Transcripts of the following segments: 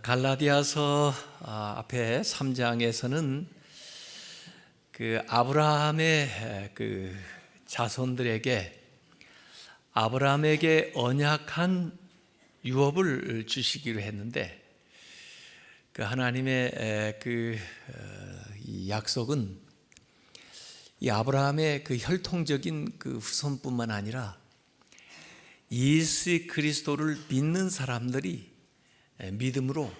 갈라디아서 앞에 3장에서는 그 아브라함의 그 자손들에게 아브라함에게 언약한 유업을 주시기로 했는데, 그 하나님의 이 약속은 이 아브라함의 그 혈통적인 그 후손뿐만 아니라 예수 그리스도를 믿는 사람들이 믿음으로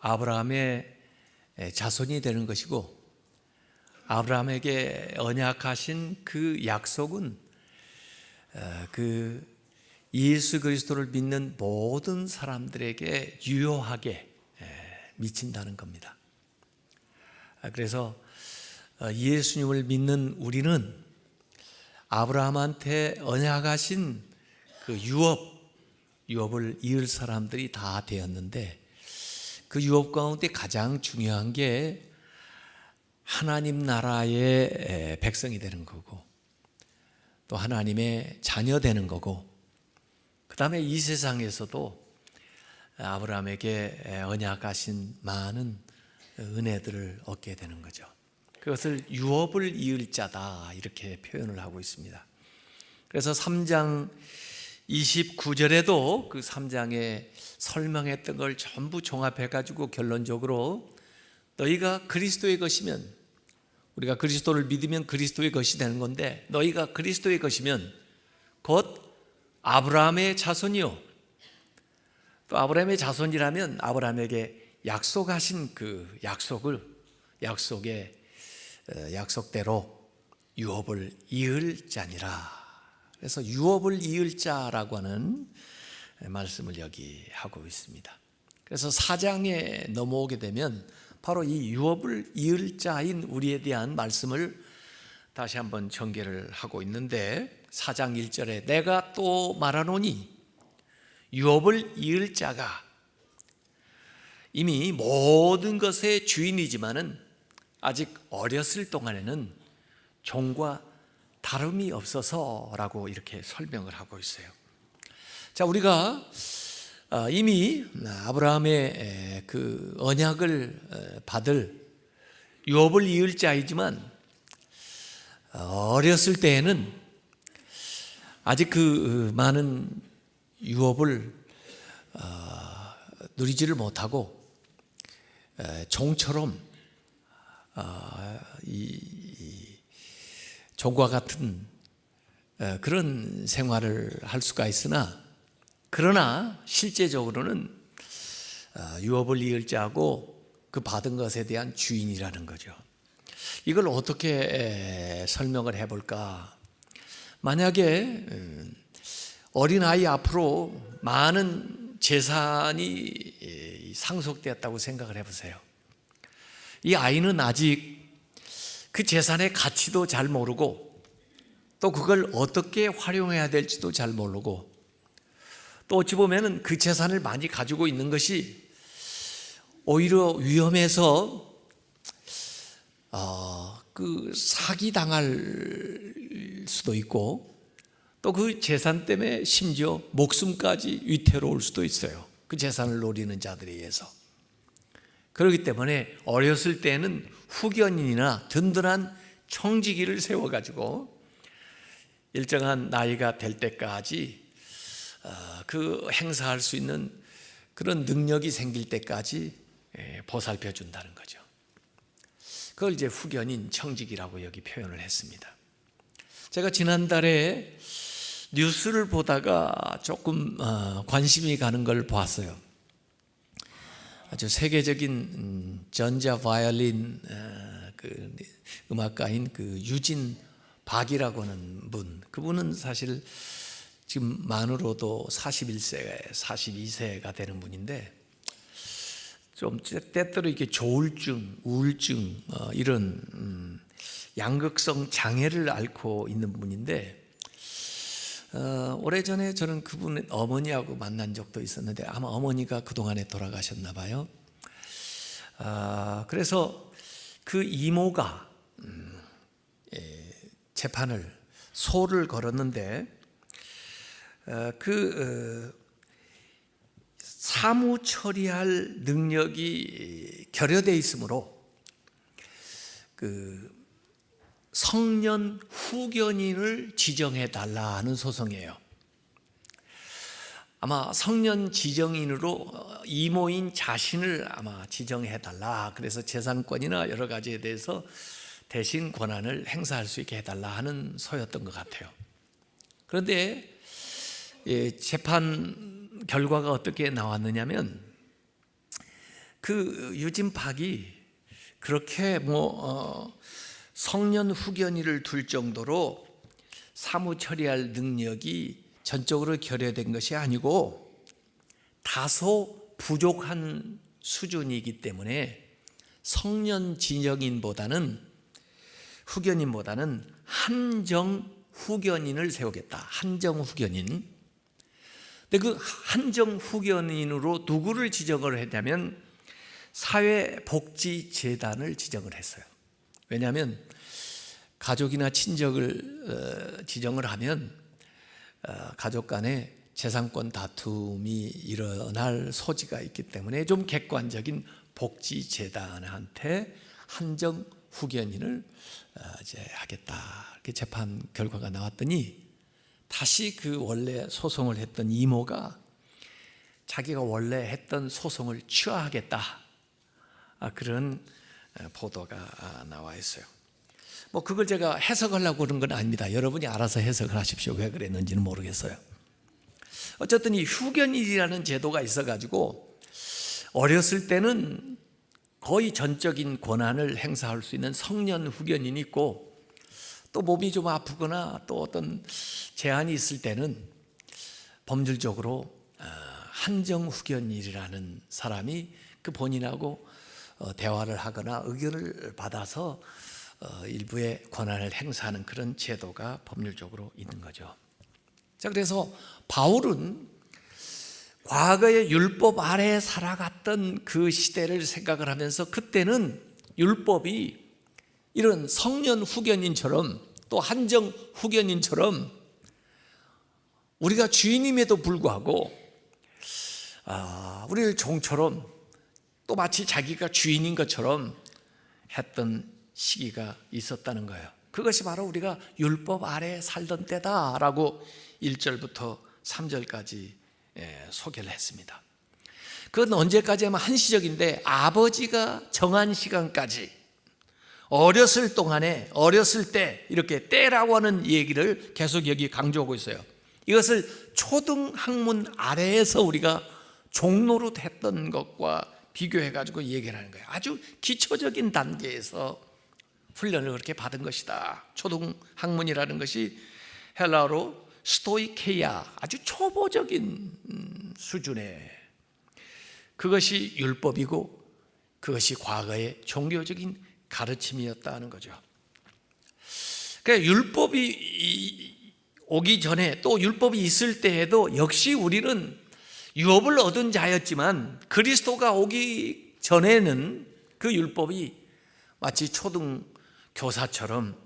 아브라함의 자손이 되는 것이고, 아브라함에게 언약하신 그 약속은 그 예수 그리스도를 믿는 모든 사람들에게 유효하게 미친다는 겁니다. 그래서 예수님을 믿는 우리는 아브라함한테 언약하신 그 유업을 이을 사람들이 다 되었는데, 그 유업 가운데 가장 중요한 게 하나님 나라의 백성이 되는 거고, 또 하나님의 자녀 되는 거고, 그 다음에 이 세상에서도 아브라함에게 언약하신 많은 은혜들을 얻게 되는 거죠. 그것을 유업을 이을 자다, 이렇게 표현을 하고 있습니다. 그래서 3장 29절에도 그 3장에 설명했던 걸 전부 종합해가지고 결론적으로 너희가 그리스도의 것이면, 우리가 그리스도를 믿으면 그리스도의 것이 되는 건데, 너희가 그리스도의 것이면 곧 아브라함의 자손이요, 또 아브라함의 자손이라면 아브라함에게 약속하신 그 약속대로 유업을 이을 자니라. 그래서 유업을 이을 자라고 하는 말씀을 여기 하고 있습니다. 그래서 4장에 넘어오게 되면 바로 이 유업을 이을 자인 우리에 대한 말씀을 다시 한번 전개를 하고 있는데, 4장 1절에 내가 또 말하노니 유업을 이을 자가 이미 모든 것의 주인이지만은 아직 어렸을 동안에는 종과 다름이 없어서라고 이렇게 설명을 하고 있어요. 자, 우리가 이미 아브라함의 그 언약을 받을 유업을 이을 자이지만 어렸을 때에는 아직 그 많은 유업을 누리지를 못하고 종처럼 종과 같은 그런 생활을 할 수가 있으나, 그러나 실제적으로는 유업을 이을 자고 그 받은 것에 대한 주인이라는 거죠. 이걸 어떻게 설명을 해볼까? 만약에 어린아이 앞으로 많은 재산이 상속되었다고 생각을 해보세요. 이 아이는 아직 그 재산의 가치도 잘 모르고, 또 그걸 어떻게 활용해야 될지도 잘 모르고, 또 어찌 보면 그 재산을 많이 가지고 있는 것이 오히려 위험해서 그 사기당할 수도 있고, 또 그 재산 때문에 심지어 목숨까지 위태로울 수도 있어요. 그 재산을 노리는 자들에 의해서. 그렇기 때문에 어렸을 때는 후견인이나 든든한 청지기를 세워가지고 일정한 나이가 될 때까지 그 행사할 수 있는 그런 능력이 생길 때까지 보살펴 준다는 거죠. 그걸 이제 후견인 청지기라고 여기 표현을 했습니다. 제가 지난달에 뉴스를 보다가 조금 관심이 가는 걸 봤어요. 아주 세계적인 전자 바이올린 그 음악가인 그 유진 박이라고 하는 분, 그분은 사실 지금 만으로도 42세가 되는 분인데, 좀 때때로 이렇게 조울증, 우울증 이런 양극성 장애를 앓고 있는 분인데, 오래전에 저는 그분 어머니하고 만난 적도 있었는데 아마 어머니가 그동안에 돌아가셨나 봐요. 그래서 그 이모가 재판을, 소를 걸었는데 그 사무 처리할 능력이 결여되어 있으므로 그 성년 후견인을 지정해 달라 하는 소송이에요. 아마 성년 지정인으로 이모인 자신을 아마 지정해 달라, 그래서 재산권이나 여러 가지에 대해서 대신 권한을 행사할 수 있게 해달라 하는 소였던 것 같아요. 그런데 재판 결과가 어떻게 나왔느냐면, 그 유진박이 그렇게 성년 후견인을 둘 정도로 사무 처리할 능력이 전적으로 결여된 것이 아니고 다소 부족한 수준이기 때문에 성년 지정인보다는 후견인보다는 한정 후견인을 세우겠다. 한정 후견인. 근데 그 한정 후견인으로 누구를 지정을 했냐면 사회복지재단을 지정을 했어요. 왜냐하면 가족이나 친족을 지정을 하면 가족 간에 재산권 다툼이 일어날 소지가 있기 때문에 좀 객관적인 복지재단한테 한정 후견인을 이제 하겠다, 이렇게 재판 결과가 나왔더니 다시 그 원래 소송을 했던 이모가 자기가 원래 했던 소송을 취하하겠다, 그런 보도가 나와 있어요. 그걸 제가 해석하려고 그런 건 아닙니다. 여러분이 알아서 해석을 하십시오. 왜 그랬는지는 모르겠어요. 어쨌든 이 후견인이라는 제도가 있어가지고 어렸을 때는 거의 전적인 권한을 행사할 수 있는 성년 후견인이 있고, 또 몸이 좀 아프거나 또 어떤 제한이 있을 때는 법률적으로 한정 후견인이라는 사람이 그 본인하고 대화를 하거나 의견을 받아서 일부의 권한을 행사하는 그런 제도가 법률적으로 있는 거죠. 자, 그래서 바울은 과거의 율법 아래에 살아갔던 그 시대를 생각을 하면서, 그때는 율법이 이런 성년 후견인처럼 또 한정 후견인처럼 우리가 주인임에도 불구하고 우리를 종처럼 또 마치 자기가 주인인 것처럼 했던 시기가 있었다는 거예요. 그것이 바로 우리가 율법 아래에 살던 때다라고 1절부터 3절까지 소개를 했습니다. 그건 언제까지 하면 한시적인데, 아버지가 정한 시간까지 어렸을 동안에, 어렸을 때, 이렇게 때라고 하는 얘기를 계속 여기 강조하고 있어요. 이것을 초등학문 아래에서 우리가 종로로 했던 것과 비교해가지고 얘기를 하는 거예요. 아주 기초적인 단계에서 훈련을 그렇게 받은 것이다. 초등학문이라는 것이 헬라어로 스토이케이아, 아주 초보적인 수준의, 그것이 율법이고 그것이 과거의 종교적인 가르침이었다는 거죠. 그러니까 율법이 오기 전에, 또 율법이 있을 때에도 역시 우리는 유업을 얻은 자였지만, 그리스도가 오기 전에는 그 율법이 마치 초등교사처럼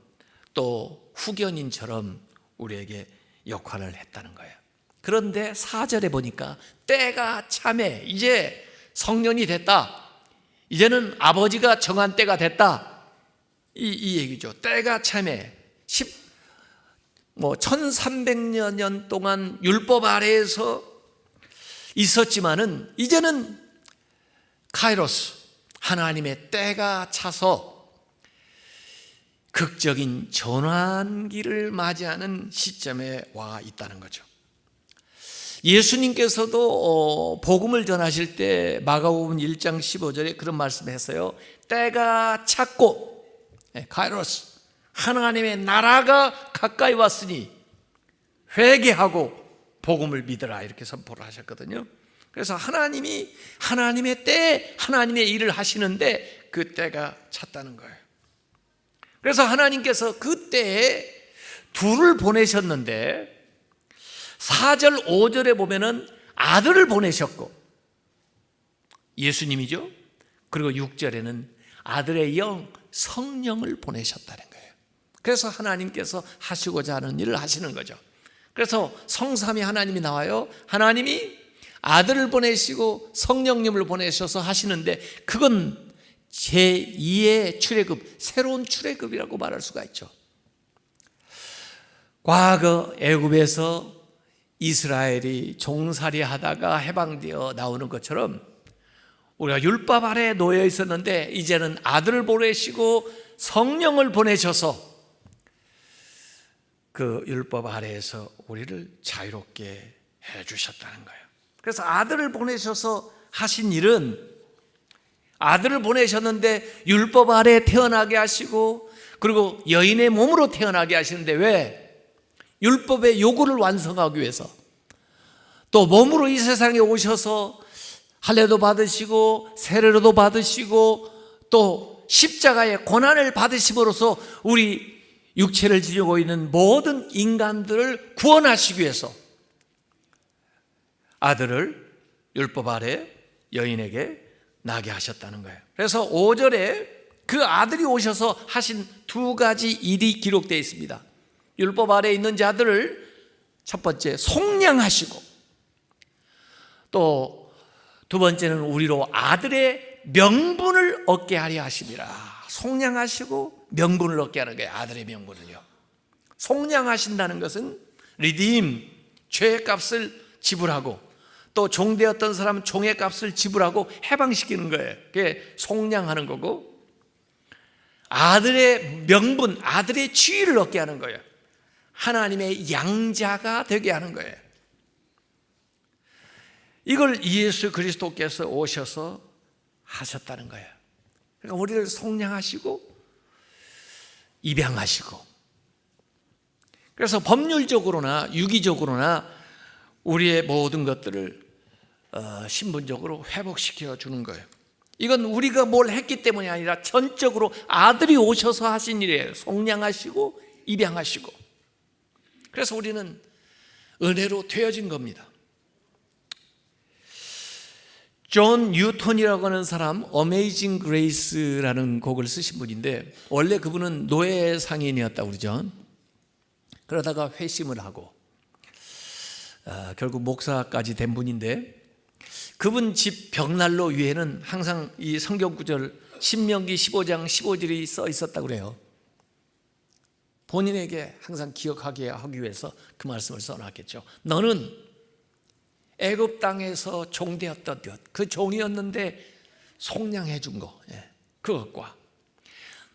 또 후견인처럼 우리에게 역할을 했다는 거예요. 그런데 4절에 보니까 때가 참에, 이제 성년이 됐다, 이제는 아버지가 정한 때가 됐다, 이 얘기죠. 때가 참에 1300여 년 동안 율법 아래에서 있었지만은 이제는 카이로스, 하나님의 때가 차서 극적인 전환기를 맞이하는 시점에 와 있다는 거죠. 예수님께서도 복음을 전하실 때 마가복음 1장 15절에 그런 말씀을 했어요. 때가 찼고, 카이로스, 하나님의 나라가 가까이 왔으니 회개하고 복음을 믿으라, 이렇게 선포를 하셨거든요. 그래서 하나님이 하나님의 때에 하나님의 일을 하시는데 그 때가 찼다는 거예요. 그래서 하나님께서 그 때에 둘을 보내셨는데, 4절 5절에 보면은 아들을 보내셨고, 예수님이죠. 그리고 6절에는 아들의 영 성령을 보내셨다는 거예요. 그래서 하나님께서 하시고자 하는 일을 하시는 거죠. 그래서 성삼위 하나님이 나와요. 하나님이 아들을 보내시고 성령님을 보내셔서 하시는데 그건 제2의 출애굽, 새로운 출애굽이라고 말할 수가 있죠. 과거 애굽에서 이스라엘이 종살이 하다가 해방되어 나오는 것처럼 우리가 율법 아래에 놓여 있었는데 이제는 아들을 보내시고 성령을 보내셔서 그 율법 아래에서 우리를 자유롭게 해주셨다는 거예요. 그래서 아들을 보내셔서 하신 일은, 아들을 보내셨는데 율법 아래에 태어나게 하시고 그리고 여인의 몸으로 태어나게 하시는데 왜? 율법의 요구를 완성하기 위해서, 또 몸으로 이 세상에 오셔서 할례도 받으시고 세례로도 받으시고 또 십자가의 고난을 받으심으로써 우리 육체를 지니고 있는 모든 인간들을 구원하시기 위해서 아들을 율법 아래 여인에게 나게 하셨다는 거예요. 그래서 5절에 그 아들이 오셔서 하신 두 가지 일이 기록되어 있습니다. 율법 아래에 있는 자들을 첫 번째 속량하시고 또 두 번째는 우리로 아들의 명분을 얻게 하려 하심이라. 속량하시고 명분을 얻게 하는 거예요. 아들의 명분을요. 속량하신다는 것은 리딤, 죄의 값을 지불하고 또 종되었던 사람 종의 값을 지불하고 해방시키는 거예요. 그게 속량하는 거고, 아들의 명분, 아들의 지위를 얻게 하는 거예요. 하나님의 양자가 되게 하는 거예요. 이걸 예수 그리스도께서 오셔서 하셨다는 거예요. 그러니까 우리를 속량하시고 입양하시고, 그래서 법률적으로나 유기적으로나 우리의 모든 것들을 신분적으로 회복시켜 주는 거예요. 이건 우리가 뭘 했기 때문이 아니라 전적으로 아들이 오셔서 하신 일이에요. 속량하시고 입양하시고. 그래서 우리는 은혜로 되어진 겁니다. 존 뉴턴이라고 하는 사람, 어메이징 그레이스라는 곡을 쓰신 분인데 원래 그분은 노예 상인이었다고 그러죠. 그러다가 회심을 하고 결국 목사까지 된 분인데, 그분 집 벽난로 위에는 항상 이 성경 구절 신명기 15장 15절이 써 있었다고 그래요. 본인에게 항상 기억하게 하기 위해서 그 말씀을 써놨겠죠. 너는 애굽 땅에서 종되었던 것, 그 종이었는데 속량해 준 거, 그것과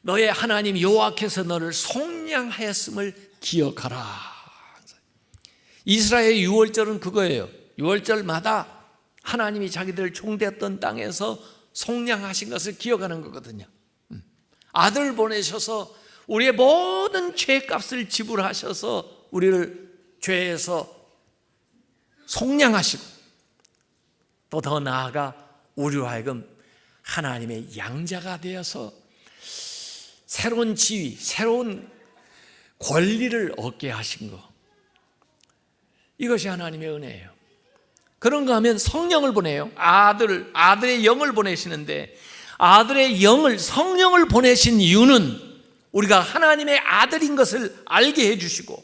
너의 하나님 여호와께서 너를 속량하였음을 기억하라. 이스라엘의 유월절은 그거예요. 유월절마다 하나님이 자기들 종되었던 땅에서 속량하신 것을 기억하는 거거든요. 아들을 보내셔서 우리의 모든 죄값을 지불하셔서 우리를 죄에서 속량하시고 또 더 나아가 우리로 하여금 하나님의 양자가 되어서 새로운 지위, 새로운 권리를 얻게 하신 거, 이것이 하나님의 은혜예요. 그런가 하면 성령을 보내요. 아들의 영을 보내시는데, 아들의 영을, 성령을 보내신 이유는 우리가 하나님의 아들인 것을 알게 해주시고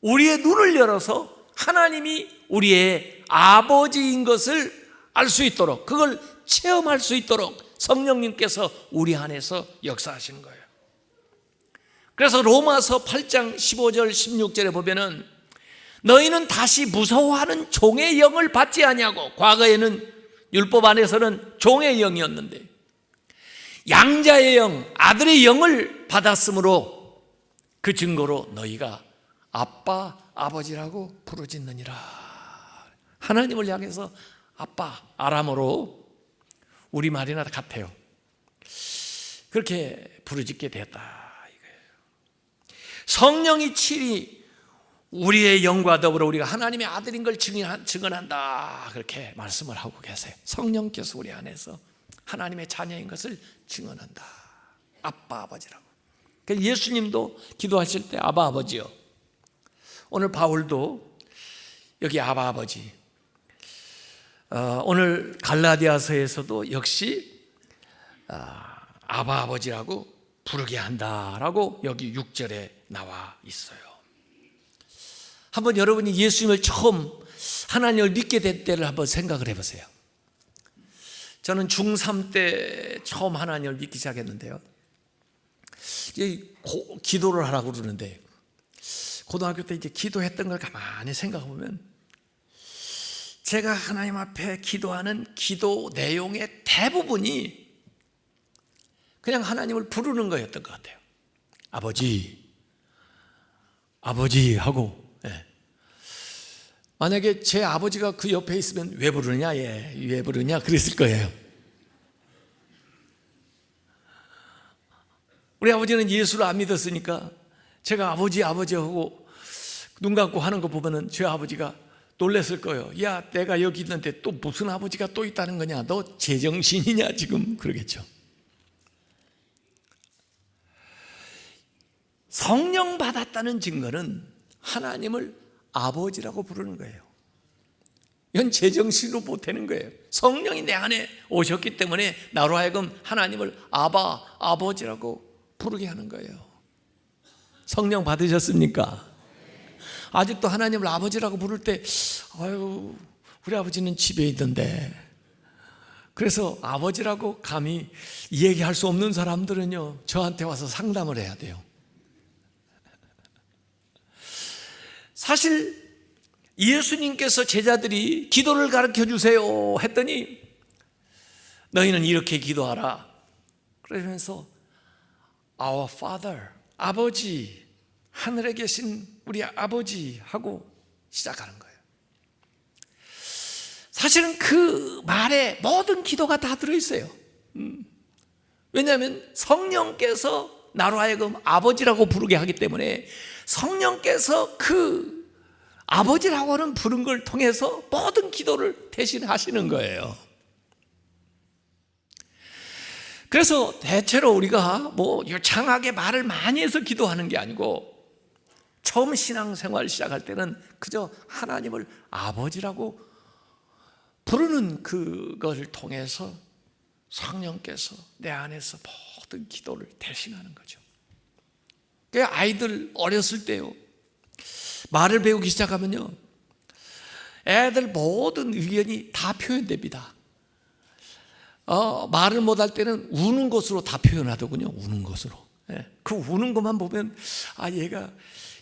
우리의 눈을 열어서 하나님이 우리의 아버지인 것을 알 수 있도록, 그걸 체험할 수 있도록 성령님께서 우리 안에서 역사하시는 거예요. 그래서 로마서 8장 15절 16절에 보면은 너희는 다시 무서워하는 종의 영을 받지 아니하고, 과거에는 율법 안에서는 종의 영이었는데 양자의 영, 아들의 영을 받았으므로 그 증거로 너희가 아빠, 아버지라고 부르짖느니라. 하나님을 향해서 아빠, 아람어로 우리말이나 같아요. 그렇게 부르짖게 되었다 이거예요. 성령이 친히 우리의 영과 더불어 우리가 하나님의 아들인 걸 증언한다, 그렇게 말씀을 하고 계세요. 성령께서 우리 안에서 하나님의 자녀인 것을 증언한다. 아빠, 아버지라고. 예수님도 기도하실 때 아바, 아버지요. 오늘 바울도 여기 아바, 아버지. 오늘 갈라디아서에서도 역시 아바, 아버지라고 부르게 한다라고 여기 6절에 나와 있어요. 한번 여러분이 예수님을 처음 하나님을 믿게 된 때를 한번 생각을 해보세요. 저는 중3 때 처음 하나님을 믿기 시작했는데요. 기도를 하라고 그러는데, 고등학교 때 이제 기도했던 걸 가만히 생각해 보면, 제가 하나님 앞에 기도하는 기도 내용의 대부분이 그냥 하나님을 부르는 거였던 것 같아요. 아버지, 아버지 하고, 예. 만약에 제 아버지가 그 옆에 있으면 왜 부르냐, 왜 부르냐 그랬을 거예요. 우리 아버지는 예수를 안 믿었으니까 제가 아버지 하고 눈 감고 하는 거 보면은 제 아버지가 놀랬을 거예요. 야, 내가 여기 있는데 또 무슨 아버지가 또 있다는 거냐, 너 제정신이냐 지금, 그러겠죠. 성령 받았다는 증거는 하나님을 아버지라고 부르는 거예요. 이건 제정신으로 못하는 거예요. 성령이 내 안에 오셨기 때문에 나로 하여금 하나님을 아버지라고 부르게 하는 거예요. 성령 받으셨습니까? 아직도 하나님을 아버지라고 부를 때, 아유, 우리 아버지는 집에 있던데. 그래서 아버지라고 감히 얘기할 수 없는 사람들은요, 저한테 와서 상담을 해야 돼요. 사실 예수님께서 제자들이 기도를 가르쳐 주세요 했더니, 너희는 이렇게 기도하라 그러면서 Our Father, 아버지, 하늘에 계신 우리 아버지 하고 시작하는 거예요. 사실은 그 말에 모든 기도가 다 들어있어요. 왜냐하면 성령께서 나로 하여금 아버지라고 부르게 하기 때문에, 성령께서 그 아버지라고 하는 부른 걸 통해서 모든 기도를 대신하시는 거예요. 그래서 대체로 우리가 뭐 유창하게 말을 많이 해서 기도하는 게 아니고, 처음 신앙생활 시작할 때는 그저 하나님을 아버지라고 부르는 그걸 통해서 성령께서 내 안에서 모든 기도를 대신하는 거죠. 그러니까 아이들 어렸을 때요, 말을 배우기 시작하면요, 애들 모든 의견이 다 표현됩니다. 말을 못할 때는 우는 것으로 다 표현하더군요. 우는 것으로. 예. 그 우는 것만 보면, 아, 얘가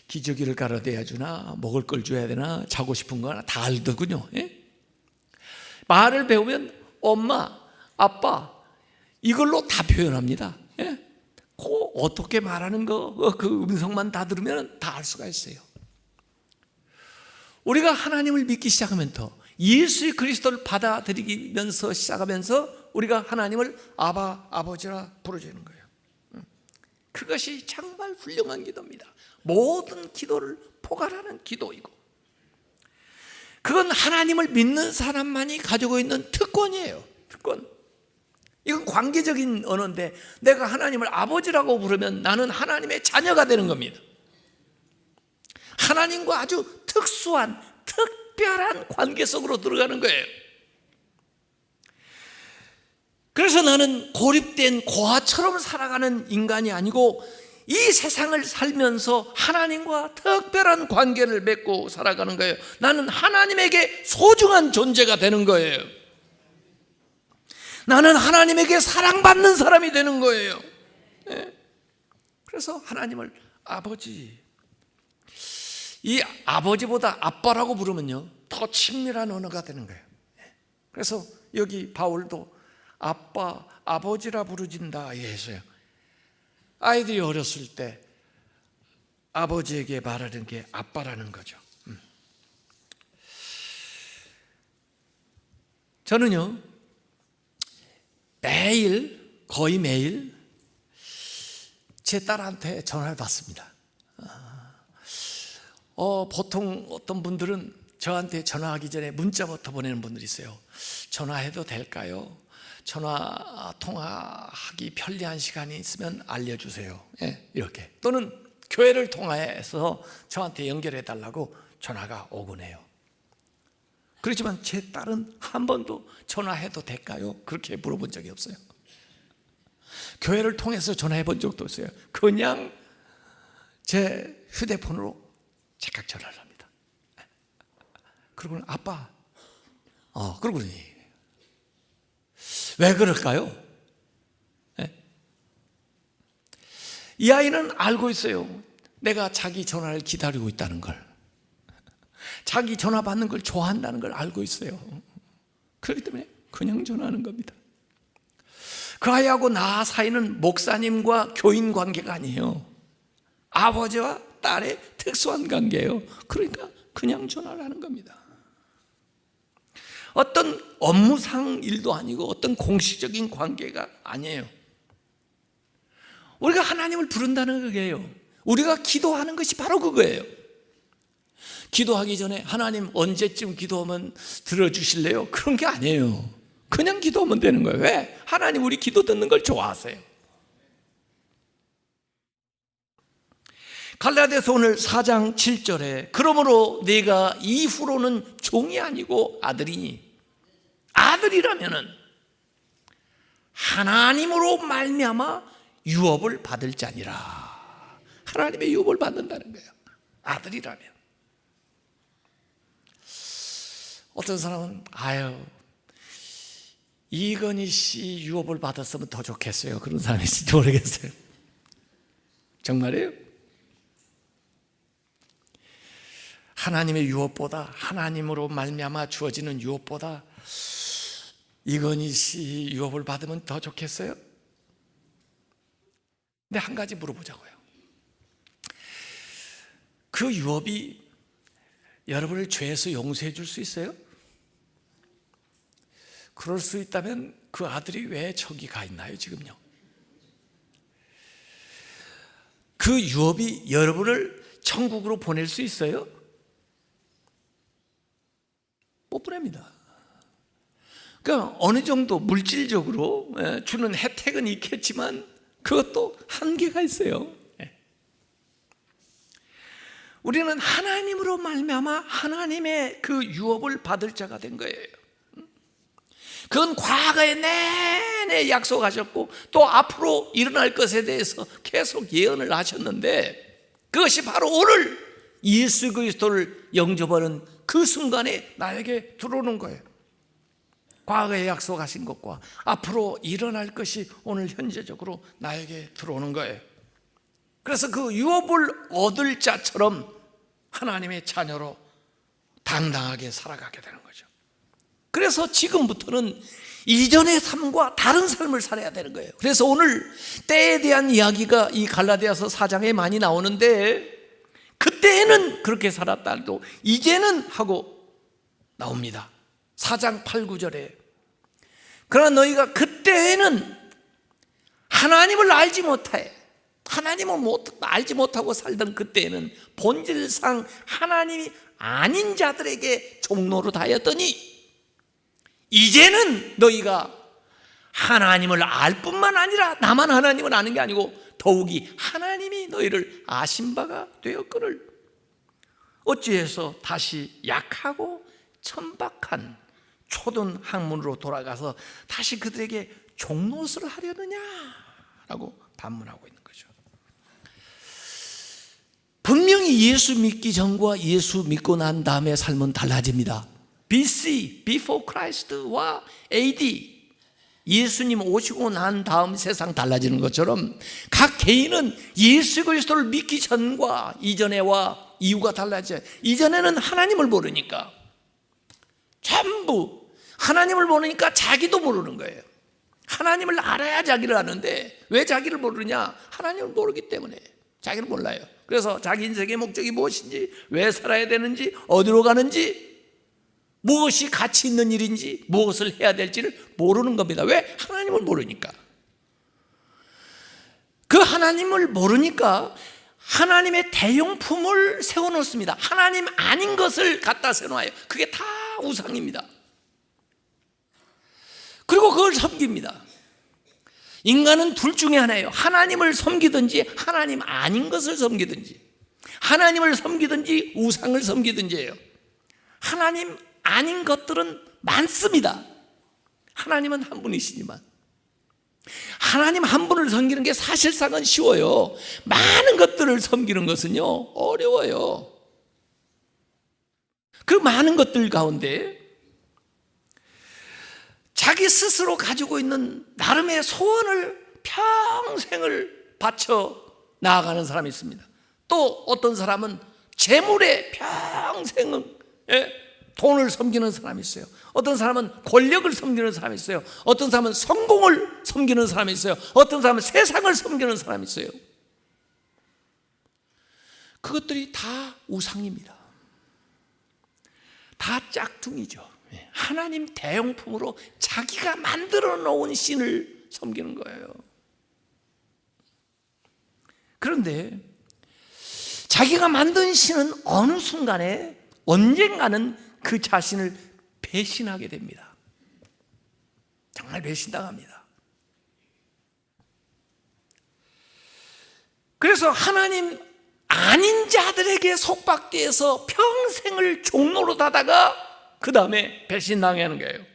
기저귀를 갈아대야 주나, 먹을 걸 줘야 되나, 자고 싶은 거 하나 다 알더군요. 예? 말을 배우면 엄마, 아빠 이걸로 다 표현합니다. 예? 그 어떻게 말하는 거, 그 음성만 다 들으면 다 알 수가 있어요. 우리가 하나님을 믿기 시작하면서, 예수 그리스도를 받아들이면서 시작하면서 우리가 하나님을 아버지라 부르짖는 거예요. 그것이 정말 훌륭한 기도입니다. 모든 기도를 포괄하는 기도이고, 그건 하나님을 믿는 사람만이 가지고 있는 특권이에요. 특권. 이건 관계적인 언어인데, 내가 하나님을 아버지라고 부르면 나는 하나님의 자녀가 되는 겁니다. 하나님과 아주 특수한, 특별한 관계 속으로 들어가는 거예요. 그래서 나는 고립된 고아처럼 살아가는 인간이 아니고, 이 세상을 살면서 하나님과 특별한 관계를 맺고 살아가는 거예요. 나는 하나님에게 소중한 존재가 되는 거예요. 나는 하나님에게 사랑받는 사람이 되는 거예요. 네. 그래서 하나님을 아버지, 이 아버지보다 아빠라고 부르면요, 더 친밀한 언어가 되는 거예요. 그래서 여기 바울도 아빠, 아버지라 부르진다 해서요, 아이들이 어렸을 때 아버지에게 말하는 게 아빠라는 거죠. 저는요, 거의 매일 제 딸한테 전화를 받습니다. 보통 어떤 분들은 저한테 전화하기 전에 문자부터 보내는 분들이 있어요. 전화해도 될까요? 전화 통화하기 편리한 시간이 있으면 알려주세요. 예, 이렇게. 또는 교회를 통해서 저한테 연결해 달라고 전화가 오곤 해요. 그렇지만 제 딸은 한 번도 전화해도 될까요? 그렇게 물어본 적이 없어요. 교회를 통해서 전화해 본 적도 없어요. 그냥 제 휴대폰으로 즉각 전화를 합니다. 그러고 아빠. 그러고니 왜 그럴까요? 네? 이 아이는 알고 있어요. 내가 자기 전화를 기다리고 있다는 걸, 자기 전화 받는 걸 좋아한다는 걸 알고 있어요. 그렇기 때문에 그냥 전화하는 겁니다. 그 아이하고 나 사이는 목사님과 교인 관계가 아니에요. 아버지와 딸의 특수한 관계예요. 그러니까 그냥 전화를 하는 겁니다. 어떤 업무상 일도 아니고 어떤 공식적인 관계가 아니에요. 우리가 하나님을 부른다는 거예요. 우리가 기도하는 것이 바로 그거예요. 기도하기 전에 하나님 언제쯤 기도하면 들어주실래요? 그런 게 아니에요. 그냥 기도하면 되는 거예요. 왜? 하나님 우리 기도 듣는 걸 좋아하세요. 갈라디아서 오늘 4장 7절에 그러므로 네가 이후로는 종이 아니고 아들이니, 아들이라면은 하나님으로 말미암아 유업을 받을 자니라. 하나님의 유업을 받는다는 거예요. 아들이라면. 어떤 사람은 이건희 씨 유업을 받았으면 더 좋겠어요. 그런 사람이 있을지 모르겠어요. 정말이에요? 하나님의 유업보다, 하나님으로 말미암아 주어지는 유업보다 이건희 씨 유업을 받으면 더 좋겠어요? 근데 한 가지 물어보자고요. 그 유업이 여러분을 죄에서 용서해 줄 수 있어요? 그럴 수 있다면 그 아들이 왜 저기 가 있나요, 지금요? 그 유업이 여러분을 천국으로 보낼 수 있어요? 못 보냅니다. 그러니까 어느 정도 물질적으로 주는 혜택은 있겠지만 그것도 한계가 있어요. 우리는 하나님으로 말미암아 하나님의 그 유업을 받을 자가 된 거예요. 그건 과거에 내내 약속하셨고 또 앞으로 일어날 것에 대해서 계속 예언을 하셨는데, 그것이 바로 오늘 예수 그리스도를 영접하는 그 순간에 나에게 들어오는 거예요. 과거에 약속하신 것과 앞으로 일어날 것이 오늘 현재적으로 나에게 들어오는 거예요. 그래서 그 유업을 얻을 자처럼 하나님의 자녀로 당당하게 살아가게 되는 거죠. 그래서 지금부터는 이전의 삶과 다른 삶을 살아야 되는 거예요. 그래서 오늘 때에 대한 이야기가 이 갈라디아서 4장에 많이 나오는데, 그때는 그렇게 살았다 해도 이제는 하고 나옵니다. 4장 8, 9절에 그러나 너희가 그때는 하나님을 알지 못해, 하나님을 알지 못하고 살던 그때에는 본질상 하나님이 아닌 자들에게 종로로 다였더니 이제는 너희가 하나님을 알 뿐만 아니라 나만 하나님을 아는 게 아니고 더욱이 하나님이 너희를 아신 바가 되었거늘 어찌해서 다시 약하고 천박한 초든 학문으로 돌아가서 다시 그들에게 종노릇을 하려느냐라고 반문하고 있는 거죠. 분명히 예수 믿기 전과 예수 믿고 난 다음에 삶은 달라집니다. BC, Before Christ와 AD, 예수님 오시고 난 다음 세상 달라지는 것처럼 각 개인은 예수 그리스도를 믿기 전과 이전에와 이후가 달라져요. 이전에는 하나님을 모르니까, 전부 하나님을 모르니까 자기도 모르는 거예요. 하나님을 알아야 자기를 아는데 왜 자기를 모르냐? 하나님을 모르기 때문에 자기를 몰라요. 그래서 자기 인생의 목적이 무엇인지, 왜 살아야 되는지, 어디로 가는지, 무엇이 가치 있는 일인지, 무엇을 해야 될지를 모르는 겁니다. 왜? 하나님을 모르니까. 그 하나님을 모르니까 하나님의 대용품을 세워놓습니다. 하나님 아닌 것을 갖다 세워놔요. 그게 다 우상입니다. 그리고 그걸 섬깁니다. 인간은 둘 중에 하나예요. 하나님을 섬기든지 하나님 아닌 것을 섬기든지, 하나님을 섬기든지 우상을 섬기든지예요. 하나님 아닌 것들은 많습니다. 하나님은 한 분이시지만 하나님 한 분을 섬기는 게 사실상은 쉬워요. 많은 것들을 섬기는 것은요 어려워요. 그 많은 것들 가운데 자기 스스로 가지고 있는 나름의 소원을 평생을 바쳐 나아가는 사람이 있습니다. 또 어떤 사람은 재물에 평생 돈을 섬기는 사람이 있어요. 어떤 사람은 권력을 섬기는 사람이 있어요. 어떤 사람은 성공을 섬기는 사람이 있어요. 어떤 사람은 세상을 섬기는 사람이 있어요. 그것들이 다 우상입니다. 다 짝퉁이죠. 하나님 대용품으로 자기가 만들어 놓은 신을 섬기는 거예요. 그런데 자기가 만든 신은 어느 순간에 언젠가는 그 자신을 배신하게 됩니다. 정말 배신당합니다. 그래서 하나님 아닌 자들에게 속박되어서 평생을 종로로 다다가 그 다음에 배신당하는 거예요.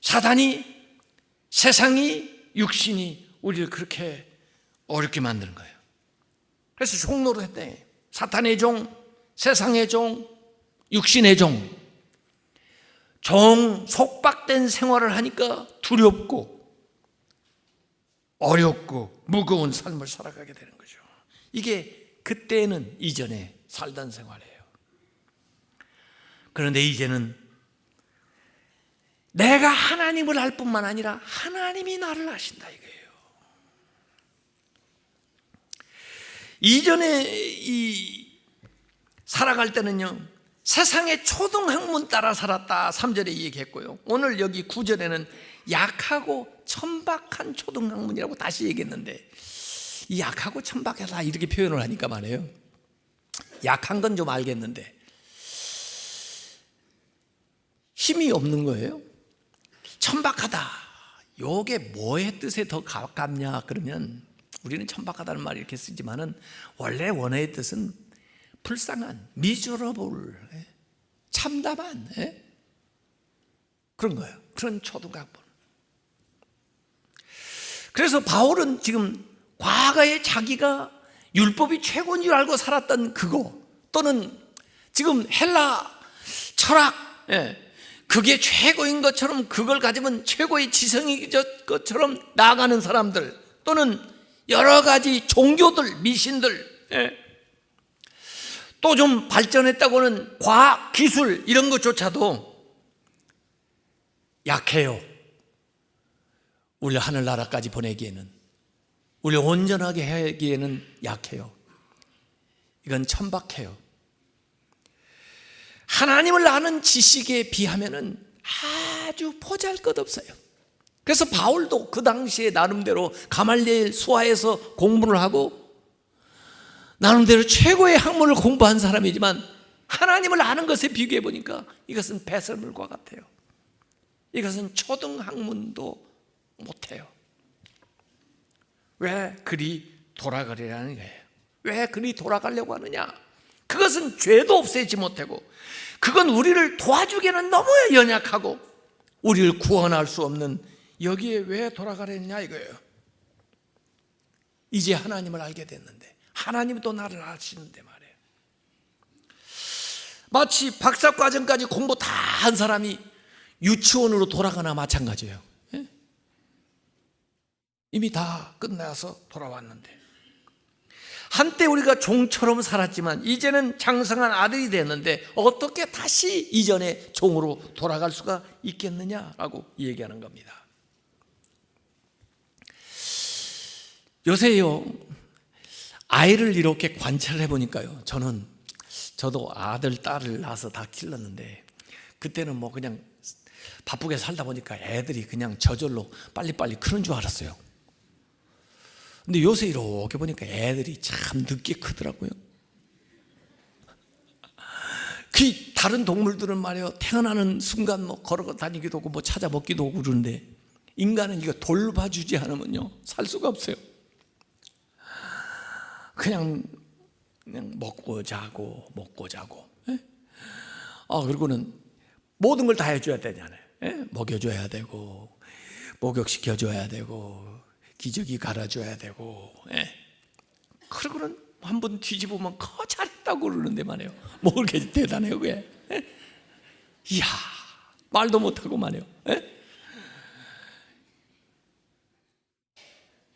사단이, 세상이, 육신이 우리를 그렇게 어렵게 만드는 거예요. 그래서 종로로 했대. 사탄의 종, 세상의 종, 육신의 종, 속박된 생활을 하니까 두렵고 어렵고 무거운 삶을 살아가게 되는 거죠. 이게 그때는 이전에 살던 생활이에요. 그런데 이제는 내가 하나님을 알 뿐만 아니라 하나님이 나를 아신다 이거예요. 이전에 살아갈 때는요, 세상의 초등학문 따라 살았다 3절에 얘기했고요, 오늘 여기 9절에는 약하고 천박한 초등학문이라고 다시 얘기했는데, 이 약하고 천박하다 이렇게 표현을 하니까 말이에요, 약한 건 좀 알겠는데 힘이 없는 거예요. 천박하다, 요게 뭐의 뜻에 더 가깝냐 그러면, 우리는 천박하다는 말 이렇게 쓰지만은 원래 원어의 뜻은 불쌍한, miserable, 참담한 그런 거예요. 그런 초등학문. 그래서 바울은 지금 과거에 자기가 율법이 최고인 줄 알고 살았던 그거, 또는 지금 헬라 철학, 그게 최고인 것처럼, 그걸 가지면 최고의 지성인 것처럼 나아가는 사람들, 또는 여러 가지 종교들, 미신들, 또 좀 발전했다고는 과학, 기술 이런 것조차도 약해요. 우리 하늘나라까지 보내기에는, 우리 온전하게 하기에는 약해요. 이건 천박해요. 하나님을 아는 지식에 비하면은 아주 보잘것없어요. 그래서 바울도 그 당시에 나름대로 가말리엘 수하에서 공부를 하고 나름대로 최고의 학문을 공부한 사람이지만, 하나님을 아는 것에 비교해 보니까 이것은 배설물과 같아요. 이것은 초등학문도 못해요. 왜 그리 돌아가려는 거예요? 왜 그리 돌아가려고 하느냐? 그것은 죄도 없애지 못하고, 그건 우리를 도와주기에는 너무 연약하고 우리를 구원할 수 없는, 여기에 왜 돌아가려느냐 이거예요. 이제 하나님을 알게 됐는데, 하나님도 나를 아시는데 말이에요. 마치 박사과정까지 공부 다 한 사람이 유치원으로 돌아가나 마찬가지예요. 이미 다 끝나서 돌아왔는데, 한때 우리가 종처럼 살았지만 이제는 장성한 아들이 됐는데 어떻게 다시 이전의 종으로 돌아갈 수가 있겠느냐라고 얘기하는 겁니다. 요새요, 아이를 이렇게 관찰해 보니까요, 저도 아들, 딸을 낳아서 다 길렀는데, 그때는 뭐 그냥 바쁘게 살다 보니까 애들이 그냥 저절로 빨리빨리 크는 줄 알았어요. 근데 요새 이렇게 보니까 애들이 참 늦게 크더라고요. 그 다른 동물들은 말이에요, 태어나는 순간 뭐 걸어 다니기도 하고 뭐 찾아 먹기도 하고 그러는데, 인간은 이거 돌봐주지 않으면요 살 수가 없어요. 그냥 먹고 자고 먹고 자고. 그리고는 모든 걸 다 해줘야 되잖아요. 먹여줘야 되고, 목욕시켜줘야 되고, 기저귀 갈아줘야 되고. 그러고는 한번 뒤집으면 잘해. 살았다고 그러는데 말이에요. 뭐 그렇게 대단해요 그게? 이야, 말도 못하고 말이에요.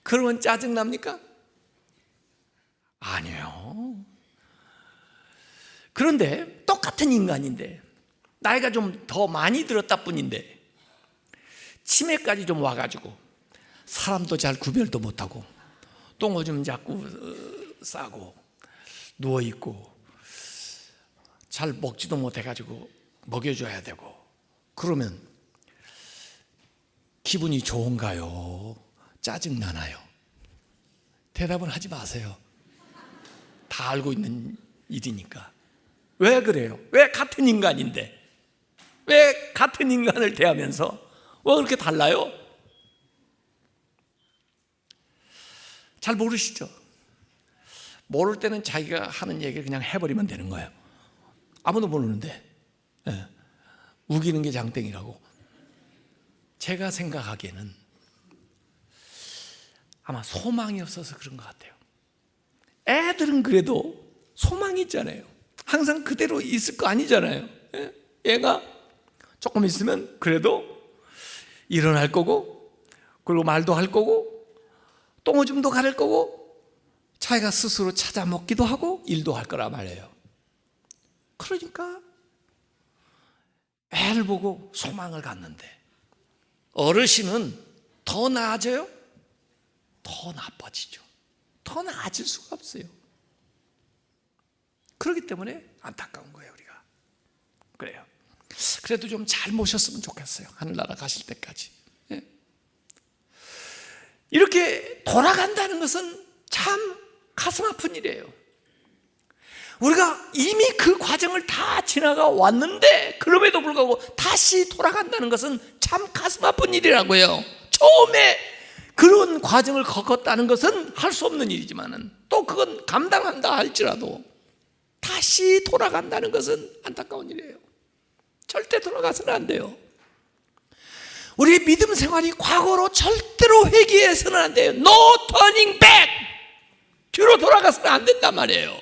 그러면 짜증납니까? 아니에요. 그런데 똑같은 인간인데, 나이가 좀 더 많이 들었다 뿐인데 치매까지 좀 와가지고 사람도 잘 구별도 못하고 똥오줌 자꾸 싸고 누워있고 잘 먹지도 못해가지고 먹여줘야 되고, 그러면 기분이 좋은가요? 짜증나나요? 대답을 하지 마세요. 다 알고 있는 일이니까. 왜 그래요? 왜 같은 인간인데 왜 같은 인간을 대하면서 왜 그렇게 달라요? 잘 모르시죠? 모를 때는 자기가 하는 얘기를 그냥 해버리면 되는 거예요. 아무도 모르는데 우기는 게 장땡이라고. 제가 생각하기에는 아마 소망이 없어서 그런 것 같아요. 애들은 그래도 소망이 있잖아요. 항상 그대로 있을 거 아니잖아요. 얘가 조금 있으면 그래도 일어날 거고, 그리고 말도 할 거고, 똥오줌도 가릴 거고, 자기가 스스로 찾아 먹기도 하고 일도 할 거란 말이에요. 그러니까 애를 보고 소망을 갖는데, 어르신은 더 나아져요? 더 나빠지죠. 더 나아질 수가 없어요. 그렇기 때문에 안타까운 거예요, 우리가. 그래요. 그래도 좀 잘 모셨으면 좋겠어요, 하늘나라 가실 때까지. 이렇게 돌아간다는 것은 참 가슴 아픈 일이에요. 우리가 이미 그 과정을 다 지나가 왔는데 그럼에도 불구하고 다시 돌아간다는 것은 참 가슴 아픈 일이라고요. 처음에 그런 과정을 겪었다는 것은 할 수 없는 일이지만은 또 그건 감당한다 할지라도 다시 돌아간다는 것은 안타까운 일이에요. 절대 돌아가서는 안 돼요. 우리의 믿음 생활이 과거로 절대로 회귀해서는 안 돼요. No turning back. 뒤로 돌아가서는 안 된단 말이에요.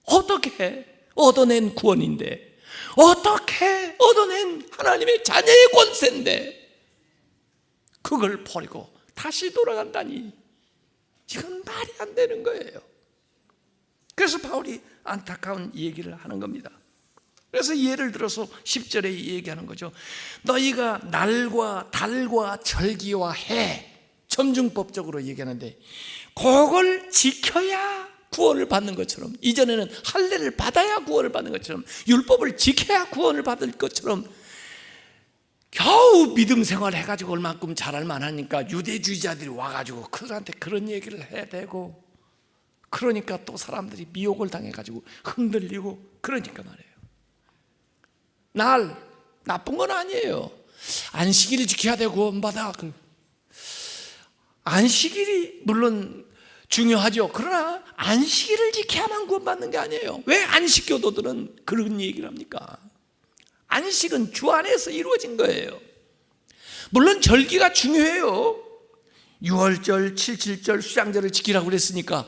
어떻게 얻어낸 구원인데, 어떻게 얻어낸 하나님의 자녀의 권세인데 그걸 버리고 다시 돌아간다니, 이건 말이 안 되는 거예요. 그래서 바울이 안타까운 얘기를 하는 겁니다. 그래서 예를 들어서 10절에 얘기하는 거죠. 너희가 날과 달과 절기와 해, 점증법적으로 얘기하는데 그걸 지켜야 구원을 받는 것처럼, 이전에는 할례를 받아야 구원을 받는 것처럼, 율법을 지켜야 구원을 받을 것처럼, 겨우 믿음 생활을 해가지고 얼만큼 잘할 만하니까 유대주의자들이 와가지고 그들한테 그런 얘기를 해야 되고, 그러니까 또 사람들이 미혹을 당해가지고 흔들리고, 그러니까 말이에요. 나쁜 건 아니에요. 안식일을 지켜야 되고 구원받아. 안식일이 물론 중요하죠. 그러나 안식일을 지켜야만 구원받는 게 아니에요. 왜 안식교도들은 그런 얘기를 합니까? 안식은 주 안에서 이루어진 거예요. 물론 절기가 중요해요. 6월절, 7.7절, 수장절을 지키라고 그랬으니까.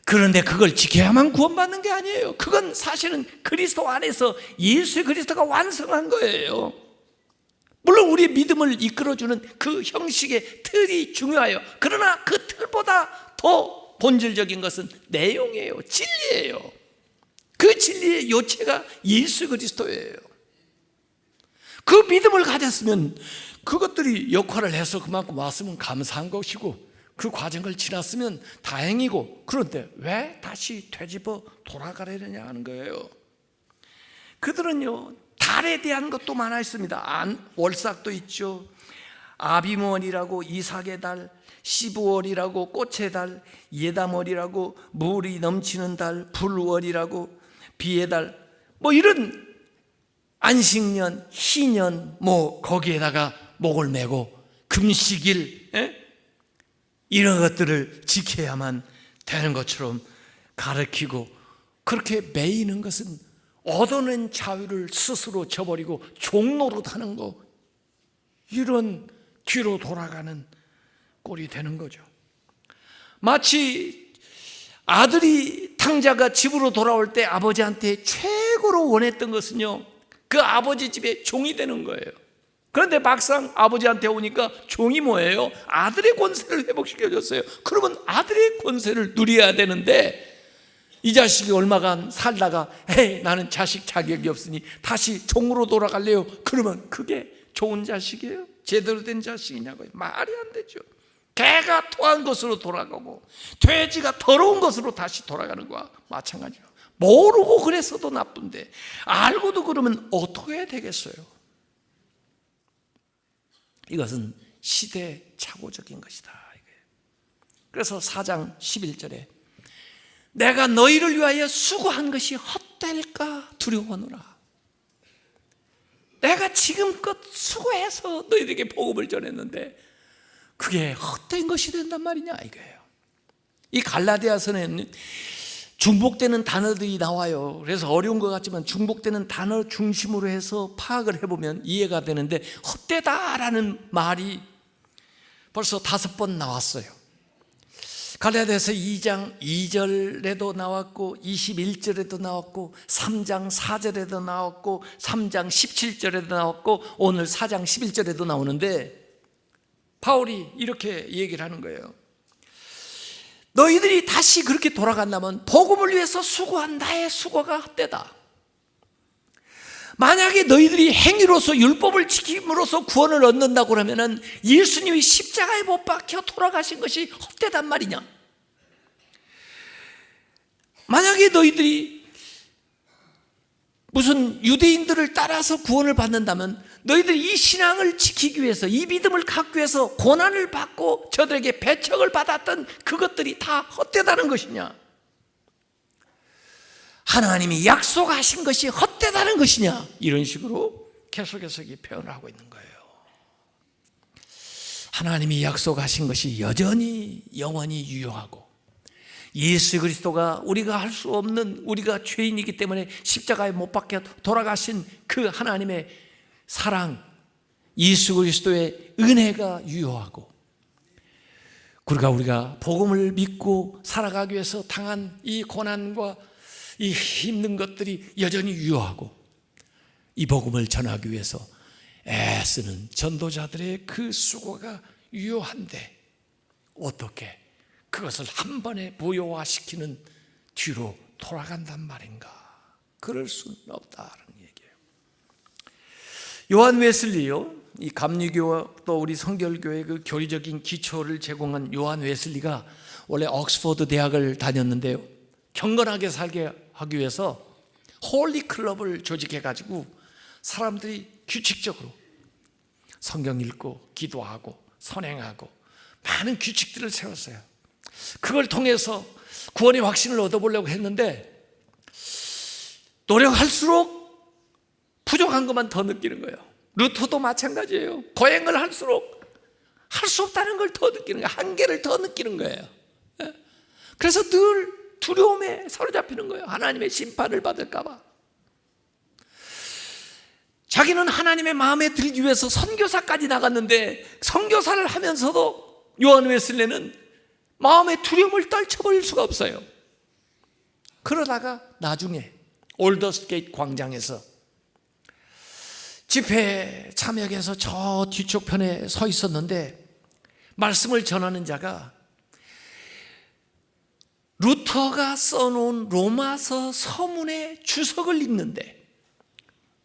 그런데 그걸 지켜야만 구원받는 게 아니에요. 그건 사실은 그리스도 안에서 예수 그리스도가 완성한 거예요. 물론 우리의 믿음을 이끌어주는 그 형식의 틀이 중요해요. 그러나 그 틀보다 더 본질적인 것은 내용이에요. 진리예요. 그 진리의 요체가 예수 그리스도예요. 그 믿음을 가졌으면 그것들이 역할을 해서 그만큼 왔으면 감사한 것이고, 그 과정을 지났으면 다행이고, 그런데 왜 다시 되짚어 돌아가려냐 하는 거예요. 그들은요, 달에 대한 것도 많아 있습니다. 월삭도 있죠. 아비월이라고 이삭의 달, 15월이라고 꽃의 달, 예담월이라고 물이 넘치는 달, 불월이라고 비의 달, 뭐 이런 안식년, 희년, 뭐 거기에다가 목을 메고 금식일, 이런 것들을 지켜야만 되는 것처럼 가르치고, 그렇게 매이는 것은 얻어낸 자유를 스스로 저버리고 종노릇하는 거, 이런 뒤로 돌아가는 꼴이 되는 거죠. 마치 아들이 탕자가 집으로 돌아올 때 아버지한테 최고로 원했던 것은요, 그 아버지 집에 종이 되는 거예요. 그런데 막상 아버지한테 오니까 종이 뭐예요? 아들의 권세를 회복시켜줬어요. 그러면 아들의 권세를 누려야 되는데, 이 자식이 얼마간 살다가 에이, 나는 자식 자격이 없으니 다시 종으로 돌아갈래요. 그러면 그게 좋은 자식이에요? 제대로 된 자식이냐고요? 말이 안 되죠. 개가 토한 것으로 돌아가고 돼지가 더러운 것으로 다시 돌아가는 거와 마찬가지예요. 모르고 그랬어도 나쁜데 알고도 그러면 어떻게 해야 되겠어요? 이것은 시대착오적인 것이다. 그래서 4장 11절에 내가 너희를 위하여 수고한 것이 헛될까 두려워하노라. 내가 지금껏 수고해서 너희들에게 복음을 전했는데 그게 헛된 것이 된단 말이냐 이거예요. 이 갈라디아서는 중복되는 단어들이 나와요. 그래서 어려운 것 같지만 중복되는 단어 중심으로 해서 파악을 해보면 이해가 되는데, 헛되다라는 말이 벌써 5번 나왔어요. 갈라디아서 2장 2절에도 나왔고 21절에도 나왔고 3장 4절에도 나왔고 3장 17절에도 나왔고 오늘 4장 11절에도 나오는데, 바울이 이렇게 얘기를 하는 거예요. 너희들이 다시 그렇게 돌아간다면 복음을 위해서 수고한 나의 수고가 헛되다. 만약에 너희들이 행위로서 율법을 지킴으로써 구원을 얻는다고 하면 예수님이 십자가에 못 박혀 돌아가신 것이 헛되단 말이냐. 만약에 너희들이 무슨 유대인들을 따라서 구원을 받는다면 너희들이 이 신앙을 지키기 위해서, 이 믿음을 갖기 위해서 고난을 받고 저들에게 배척을 받았던 그것들이 다 헛되다는 것이냐, 하나님이 약속하신 것이 헛되다는 것이냐, 이런 식으로 계속해서 표현을 하고 있는 거예요. 하나님이 약속하신 것이 여전히 영원히 유효하고, 예수 그리스도가 우리가 할 수 없는, 우리가 죄인이기 때문에 십자가에 못 박혀 돌아가신 그 하나님의 사랑, 예수 그리스도의 은혜가 유효하고, 그러니까 우리가 복음을 믿고 살아가기 위해서 당한 이 고난과 이 힘든 것들이 여전히 유효하고, 이 복음을 전하기 위해서 애쓰는 전도자들의 그 수고가 유효한데 어떻게 그것을 한 번에 무효화시키는 뒤로 돌아간단 말인가? 그럴 수는 없다는 얘기예요. 요한 웨슬리요, 이 감리교 또 우리 성결교회 그 교리적인 기초를 제공한 요한 웨슬리가 원래 옥스퍼드 대학을 다녔는데요, 경건하게 살게 하기 위해서 홀리 클럽을 조직해 가지고 사람들이 규칙적으로 성경 읽고 기도하고 선행하고 많은 규칙들을 세웠어요. 그걸 통해서 구원의 확신을 얻어보려고 했는데 노력할수록 부족한 것만 더 느끼는 거예요. 루터도 마찬가지예요. 거행을 할수록 할 수 없다는 걸 더 느끼는 거예요. 한계를 더 느끼는 거예요. 그래서 늘 두려움에 사로잡히는 거예요. 하나님의 심판을 받을까 봐. 자기는 하나님의 마음에 들기 위해서 선교사까지 나갔는데, 선교사를 하면서도 요한 웨슬리는 마음의 두려움을 떨쳐버릴 수가 없어요. 그러다가 나중에 올더스게이트 광장에서 집회에 참여해서 저 뒤쪽 편에 서 있었는데, 말씀을 전하는 자가 루터가 써놓은 로마서 서문의 주석을 읽는데,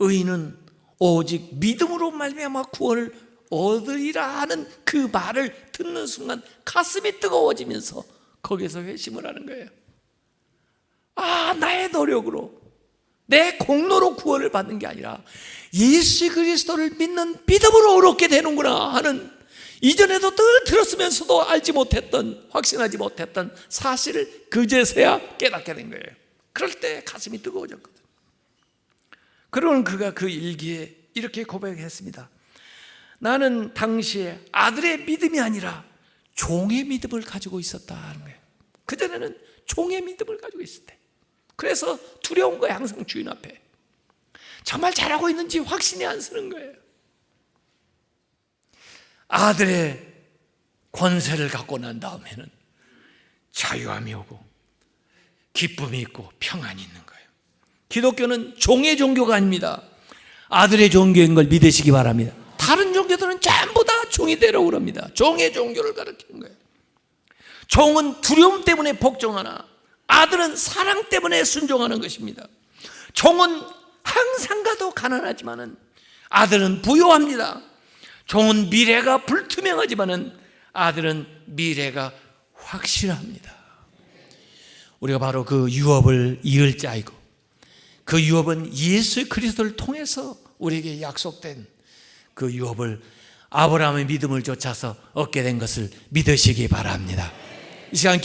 의인은 오직 믿음으로 말미암아 구원을 얻으리라 하는 그 말을 듣는 순간 가슴이 뜨거워지면서 거기서 회심을 하는 거예요. 아, 나의 노력으로, 내 공로로 구원을 받는 게 아니라 예수 그리스도를 믿는 믿음으로 얻게 되는구나 하는, 이전에도 늘 들었으면서도 알지 못했던, 확신하지 못했던 사실을 그제서야 깨닫게 된 거예요. 그럴 때 가슴이 뜨거워졌거든. 그러면 그가 그 일기에 이렇게 고백했습니다. 나는 당시에 아들의 믿음이 아니라 종의 믿음을 가지고 있었다 하는 거예요. 그전에는 종의 믿음을 가지고 있을 때, 그래서 두려운 거예요. 항상 주인 앞에 정말 잘하고 있는지 확신이 안 서는 거예요. 아들의 권세를 갖고 난 다음에는 자유함이 오고 기쁨이 있고 평안이 있는 거예요. 기독교는 종의 종교가 아닙니다. 아들의 종교인 걸 믿으시기 바랍니다. 다른 종교들은 전부 다 종이 되라고 그럽니다. 종의 종교를 가르치는 거예요. 종은 두려움 때문에 복종하나 아들은 사랑 때문에 순종하는 것입니다. 종은 항상 가도 가난하지만은 아들은 부유합니다. 종은 미래가 불투명하지만은 아들은 미래가 확실합니다. 우리가 바로 그 유업을 이을 자이고 그 유업은 예수 그리스도를 통해서 우리에게 약속된 그 유업을 아브라함의 믿음을 좇아서 얻게 된 것을 믿으시기 바랍니다. 이 시간